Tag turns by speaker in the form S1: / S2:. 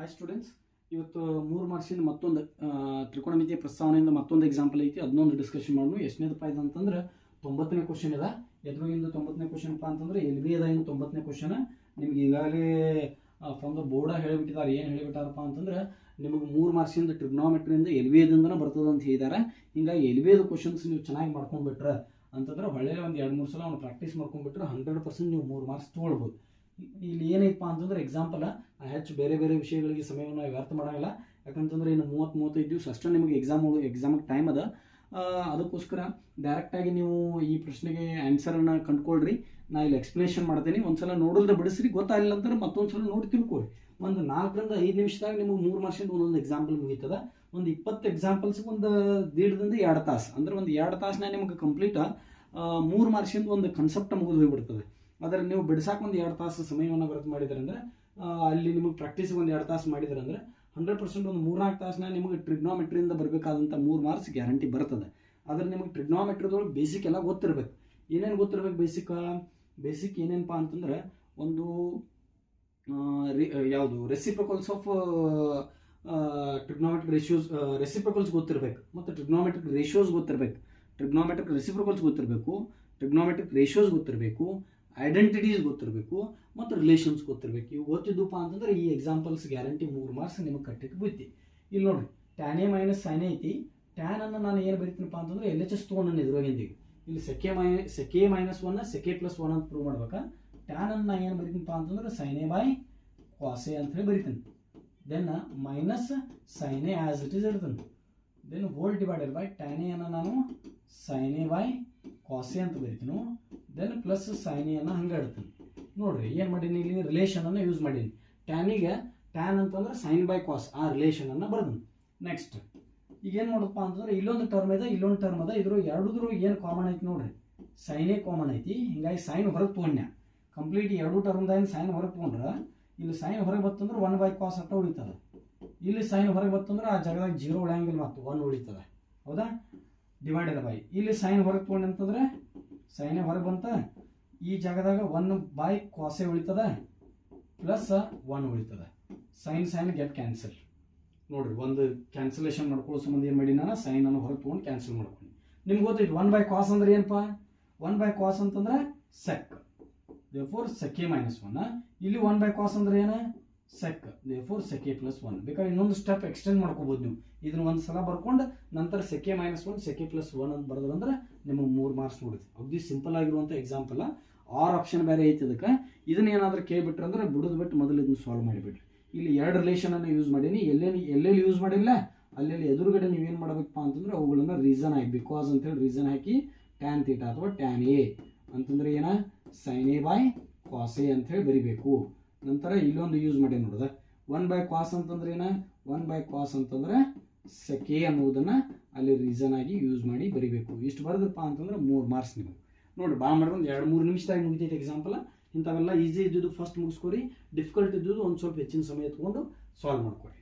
S1: Hi students, ಇವತ್ತು 3 ಮಾರ್ಕ್ಸಿನ ಮತ್ತೊಂದು ತ್ರಿಕೋಣಮಿತಿಯ ಪ್ರಸ್ತಾವನೆಯಿಂದ ಮತ್ತೊಂದು ಎಕ್ಸಾಂಪಲ್ ಐತಿ. ಅದನ್ನೊಂದು ಡಿಸ್ಕಷನ್ ಮಾಡೋಣ. ಎಷ್ಟನೇದಪ್ಪ ಇದು ಅಂತಂದ್ರೆ 90ನೇ ಕ್ವಶನ್ ಇದೆ. ಎದುರುಗಿಂದ 90ನೇ ಕ್ವಶನ್ ಅಂತಂದ್ರೆ ಎಲ್ ಬಿ ಅದ. ಇನ್ನು 90ನೇ ಕ್ವಶನ್ ನಿಮ್ಗೆ ಈಗಾಗಲೇ ಫ್ರಮ್ ದ ಬೋರ್ಡ ಹೇಳಿಬಿಟ್ಟಿದ್ದಾರೆ. ಏನು ಹೇಳಿಬಿಟ್ಟಾರಪ್ಪ ಅಂತಂದ್ರೆ ನಿಮಗೆ 3 ಮಾರ್ಕ್ಸಿಂದ ಟ್ರಿಗ್ನೋಮೆಟ್ರಿಯಿಂದ ಎಲ್ ಬಿ ಎದಿಂದನೇ ಬರ್ತದೆ ಅಂತ ಹೇಳಿದ್ದಾರೆ. ಹಿಂಗಾಗಿ ಎಲ್ ಬಿ ಎದ ಕ್ವಶನ್ಸ್ ನೀವು ಚೆನ್ನಾಗಿ ಮಾಡ್ಕೊಂಡ್ಬಿಟ್ರೆ ಅಂತಂದ್ರೆ ಒಳ್ಳೆಯ ಒಂದು 2-3 ಸಲ ಅವ್ನು ಪ್ರಾಕ್ಟೀಸ್ ಮಾಡ್ಕೊಂಡ್ಬಿಟ್ರೆ 100% ನೀವು 3 ಮಾರ್ಕ್ಸ್ ತೊಗೊಳ್ಬೋದು. ಇಲ್ಲಿ ಏನೈತಪ್ಪ ಅಂತಂದ್ರೆ ಎಕ್ಸಾಂಪಲ್ ಹೆಚ್ಚು ಬೇರೆ ಬೇರೆ ವಿಷಯಗಳಿಗೆ ಸಮಯವನ್ನು ವ್ಯರ್ಥ ಮಾಡೋಂಗಿಲ್ಲ. ಯಾಕಂತಂದ್ರೆ ಇನ್ನು 30-35 ದಿವಸ ಅಷ್ಟೇ ನಿಮಗೆ ಎಕ್ಸಾಮಿಗೆ ಟೈಮ್ ಅದ. ಅದಕ್ಕೋಸ್ಕರ ಡೈರೆಕ್ಟಾಗಿ ನೀವು ಈ ಪ್ರಶ್ನೆಗೆ ಆನ್ಸರನ್ನು ಕಂಡುಕೊಳ್ರಿ. ನಾ ಇಲ್ಲಿ ಎಕ್ಸ್ಪ್ಲನೇಷನ್ ಮಾಡ್ತೀನಿ. ಒಂದ್ಸಲ ನೋಡಿದ್ರೆ ಬಿಡಿಸ್ರಿ, ಗೊತ್ತಾಗಲಿಲ್ಲ ಅಂದ್ರೆ ಮತ್ತೊಂದು ಸಲ ನೋಡಿ ತಿಳ್ಕೊಳ್ರಿ. ಒಂದು 4ರಿಂದ 5 ನಿಮಿಷದಾಗ ನಿಮಗೆ 3 ಮಾರ್ಕ್ಸಿಂದ ಒಂದೊಂದು ಎಕ್ಸಾಂಪಲ್ ಮುಗೀತದ. ಒಂದು 20 ಎಕ್ಸಾಂಪಲ್ಸ್ ಒಂದು 1.5ರಿಂದ 2 ತಾಸು ಅಂದ್ರೆ ಒಂದು 2 ತಾಸನ್ನ ನಿಮಗೆ ಕಂಪ್ಲೀಟ್ 3 ಮಾರ್ಕ್ಸಿಂದ ಒಂದು ಕನ್ಸೆಪ್ಟ್ ಮುಗಿದು ಹೋಗಿಬಿಡ್ತದೆ. ಆದರೆ ನೀವು ಬಿಡ್ಸಾಕ ಒಂದು 2 ತಾಸು ಸಮಯವನ್ನು ವ್ಯರ್ಥ ಮಾಡಿದ್ರೆ ಅಂದ್ರೆ ಅಲ್ಲಿ ನಿಮಗೆ ಪ್ರಾಕ್ಟೀಸ್ಗೆ ಒಂದು 2 ತಾಸು ಮಾಡಿದ್ರೆ ಅಂದ್ರೆ 100% ಒಂದು 3-4 ತಾಸನ್ನ ನಿಮಗೆ ಟ್ರಿಗ್ನೋಮೆಟ್ರಿಯಿಂದ ಬರಬೇಕಾದಂಥ 3 ಮಾರ್ಕ್ಸ್ ಗ್ಯಾರಂಟಿ ಬರ್ತದೆ. ಆದರೆ ನಿಮಗೆ ಟ್ರಿಗ್ನೋಮೆಟ್ರಿದೊಳಗೆ ಬೇಸಿಕ್ ಎಲ್ಲ ಗೊತ್ತಿರಬೇಕು. ಏನೇನು ಗೊತ್ತಿರಬೇಕು? ಬೇಸಿಕ್ ಏನೇನಪ್ಪ ಅಂತಂದ್ರೆ ಒಂದು ಯಾವುದು ರೆಸಿಪ್ರೊಕಲ್ಸ್ ಆಫ್ ಟ್ರಿಗ್ನೋಮೆಟ್ರಿಕ್ ರೇಷಿಯೋಸ್, ರೆಸಿಪ್ರೊಕಲ್ಸ್ ಗೊತ್ತಿರಬೇಕು. ಮತ್ತು ಟ್ರಿಗ್ನೋಮೆಟ್ರಿಕ್ ರೇಷಿಯೋಸ್ ಗೊತ್ತಿರಬೇಕು. ಟ್ರಿಗ್ನೋಮೆಟ್ರಿಕ್ ರೆಸಿಪ್ರೊಕಲ್ಸ್ ಗೊತ್ತಿರಬೇಕು, ಟ್ರಿಗ್ನೋಮೆಟ್ರಿಕ್ ರೇಷಿಯೋಸ್ ಗೊತ್ತಿರಬೇಕು, ಐಡೆಂಟಿಟೀಸ್ ಗೊತ್ತಿರಬೇಕು, ಮತ್ತು ರಿಲೇಷನ್ಸ್ ಗೊತ್ತಿರಬೇಕು. ಇವು ಗೊತ್ತಿದ್ದಪ್ಪ ಅಂತಂದ್ರೆ ಈ ಎಕ್ಸಾಂಪಲ್ಸ್ ಗ್ಯಾರಂಟಿ 3 ಮಾರ್ಕ್ಸ್ ನಿಮಗೆ ಕಟ್ಟಿಟ್ಟು ಬುದ್ಧಿ. ಇಲ್ಲಿ ನೋಡಿರಿ, ಟ್ಯಾನ್ ಎ ಮೈನಸ್ ಸೈನ್ ಐತಿ. ಟ್ಯಾನ್ ಅನ್ನು ನಾನು ಏನು ಬರೀತೀನಪ್ಪ ಅಂತಂದ್ರೆ ಎಲ್ ಎಚ್ ಎಸ್ ತೊಗೊಂಡು ಇದ್ರೊಳಗಿಂದೀಗ ಇಲ್ಲಿ ಸೆಕೆ ಮೈನಸ್ 1 ಸೆಕೆ ಪ್ಲಸ್ 1 ಅಂತ ಪ್ರೂವ್ ಮಾಡ್ಬೇಕಾ. ಟ್ಯಾನ್ ಅನ್ನು ನಾನು ಏನು ಬರೀತೀನಪ್ಪ ಅಂತಂದ್ರೆ sine A by cos A ಅಂತ ಹೇಳಿ ಬರೀತೀನಿ. Then minus sine A as it is ಇಡ್ತೀನಿ. Then whole divided by tan A ಅನ್ನು ನಾನು sine A by cos A ಅಂತ ಬರೀತೀನಿ. ದೆನ್ ಪ್ಲಸ್ ಸೈನ್ ಎ ಅನ್ನು ಹಂಗೆ ಇಡ್ತೀನಿ. ನೋಡ್ರಿ ಏನು ಮಾಡೀನಿ, ಇಲ್ಲಿ ರಿಲೇಷನ್ ಅನ್ನು ಯೂಸ್ ಮಾಡೀನಿ. ಟ್ಯಾನಿಗೆ ಟ್ಯಾನ್ ಅಂತಂದ್ರೆ ಸೈನ್ ಬೈ ಕಾಸ್, ಆ ರಿಲೇಷನ್ ಅನ್ನು ಬರ್ದೀನಿ. ನೆಕ್ಸ್ಟ್ ಈಗ ಏನು ಮಾಡಪ್ಪ ಅಂತಂದ್ರೆ ಇಲ್ಲೊಂದು ಟರ್ಮ್ ಇದೆ, ಇಲ್ಲೊಂದು ಟರ್ಮ್ ಅದ. ಇದ್ರ ಎರಡೂ ಏನು ಕಾಮನ್ ಐತಿ ನೋಡ್ರಿ, ಸೈನೇ ಕಾಮನ್ ಐತಿ. ಹಿಂಗಾಗಿ ಸೈನ್ ಹೊರಗೆ ತೊಗೊಂಡ್ಯ ಕಂಪ್ಲೀಟ್. ಎರಡು ಟರ್ಮ್ದಾಗ ಸೈನ್ ಹೊರಗೆ ತೊಗೊಂಡ್ರೆ ಇಲ್ಲಿ ಸೈನ್ ಹೊರಗೆ ಬರ್ತಂದ್ರೆ 1 ಬೈ ಕಾಸ್ ಅಟ್ಟ ಉಳಿತದೆ. ಇಲ್ಲಿ ಸೈನ್ ಹೊರಗೆ ಬರ್ತಂದ್ರೆ ಆ ಜಾಗದಾಗ 0 ಉಳಿಯಂಗಿಲ್ಲ, ಮತ್ತು 1 ಉಳಿತದೆ. ಹೌದಾ? ಡಿವೈಡೆಡ್ ಬೈ ಇಲ್ಲಿ ಸೈನ್ ಹೊರಗೆ ತೊಗೊಂಡು ಅಂತಂದ್ರೆ ಸೈನೇ ಹೊರಗೆ ಬಂತ, ಈ ಜಾಗದಾಗ 1 ಬೈ ಕಾಸೆ ಉಳಿತದ ಪ್ಲಸ್ 1 ಉಳಿತದ. Sine get cancel. ನೋಡ್ರಿ, ಒಂದು ಕ್ಯಾನ್ಸಲೇಷನ್ ಮಾಡ್ಕೊಳ್ಳೋ ಸಂಬಂಧ ಏನು ಮಾಡಿ ನಾನು ಸೈನ್ ಅನ್ನು ಹೊರಗೆ ತೊಗೊಂಡು ಕ್ಯಾನ್ಸಲ್ ಮಾಡ್ಕೊಂಡು. ನಿಮ್ಗೆ ಗೊತ್ತೈತಿ 1 ಬೈ ಕಾಸ್ ಅಂದ್ರೆ ಏನಪ್ಪ? 1 ಬೈ ಕಾಸ್ ಅಂತಂದ್ರೆ ಸೆಕ್, ದೇರ್ಫೋರ್ ಸೆಕೆ ಮೈನಸ್ 1. ಇಲ್ಲಿ 1 ಬೈ ಕಾಸ್ ಅಂದ್ರೆ ಏನು? ಸೆಕ್, ದೇರ್ಫೋರ್ ಸೆಕೆ ಪ್ಲಸ್ 1. ಬೇಕಾದ್ರೆ ಇನ್ನೊಂದು ಸ್ಟೆಪ್ ಎಕ್ಸ್ಟೆಂಡ್ ಮಾಡ್ಕೋಬಹುದು ನೀವು. ಇದನ್ನ ಒಂದು ಸಲ ಬರ್ಕೊಂಡು ನಂತರ ಸೆಕೆ ಮೈನಸ್ 1 ಸೆಕೆ ಪ್ಲಸ್ 1 ಅಂತ ಬರೆದ್ರೆ ನಿಮಗೆ 3 ಮಾರ್ಕ್ಸ್ ನೋಡಿದ್ವಿ. ಅಗ್ದಿ ಸಿಂಪಲ್ ಆಗಿರುವಂಥ ಎಕ್ಸಾಂಪಲ್. ಆರ್ ಆಪ್ಷನ್ ಬೇರೆ ಐತಿ ಅದಕ್ಕೆ. ಇದನ್ನ ಏನಾದರೂ ಕೇಳಿಬಿಟ್ರೆ ಅಂದ್ರೆ ಬಿಟ್ಟು ಮೊದಲು ಇದನ್ನ ಸಾಲ್ವ್ ಮಾಡಿಬಿಡ್ರಿ. ಇಲ್ಲಿ 2 ರಿಲೇಷನ್ ಅನ್ನು ಯೂಸ್ ಮಾಡೀನಿ. ಎಲ್ಲೆಲ್ಲಿ ಯೂಸ್ ಮಾಡಿಲ್ಲ ಅಲ್ಲೆಲ್ಲಿ ಎದುರುಗಡೆ ನೀವೇನು ಮಾಡಬೇಕಪ್ಪ ಅಂತಂದ್ರೆ ಅವುಗಳನ್ನ ರೀಸನ್ ಹಾಕಿ, ಬಿಕಾಸ್ ಅಂತೇಳಿ ರೀಸನ್ ಹಾಕಿ ಟ್ಯಾನ್ ಥೀಟಾ ಅಥವಾ ಟ್ಯಾನ್ ಎ ಅಂತಂದ್ರೆ ಏನ sine A by cos A ಅಂತ ಹೇಳಿ ಬರಿಬೇಕು. ನಂತರ ಇಲ್ಲೊಂದು ಯೂಸ್ ಮಾಡಿ ನೋಡಿದೆ 1 ಬೈ ಕಾಸ್ ಅಂತಂದ್ರೆ ಏನ? 1 ಬೈ ಕಾಸ್ ಅಂತಂದ್ರೆ ಸೆಕೆ ಅನ್ನೋದನ್ನ ಅಲ್ಲಿ ರೀಸನ್ ಆಗಿ ಯೂಸ್ ಮಾಡಿ ಬರಿಬೇಕು. ಇಷ್ಟು ಬರೆದಪ್ಪ ಅಂತಂದ್ರೆ 3 ಮಾರ್ಕ್ಸ್ ನಿಮಗೆ. ನೋಡಿ, ಭಾಳ ಮಾಡಿದ್ರೆ ಒಂದು 2-3 ನಿಮಿಷದಾಗ ಮುಗಿತೈತೆ ಎಕ್ಸಾಂಪಲ್. ಇಂಥವೆಲ್ಲ ಈಸಿ ಇದ್ದಿದ್ದು ಫಸ್ಟ್ ಮುಗಿಸ್ಕೊರಿ, ಡಿಫಿಕಲ್ಟ್ ಇದ್ದಿದ್ದು ಒಂದು ಸ್ವಲ್ಪ ಹೆಚ್ಚಿನ ಸಮಯ ತಗೊಂಡು ಸಾಲ್ವ್ ಮಾಡ್ಕೊರಿ.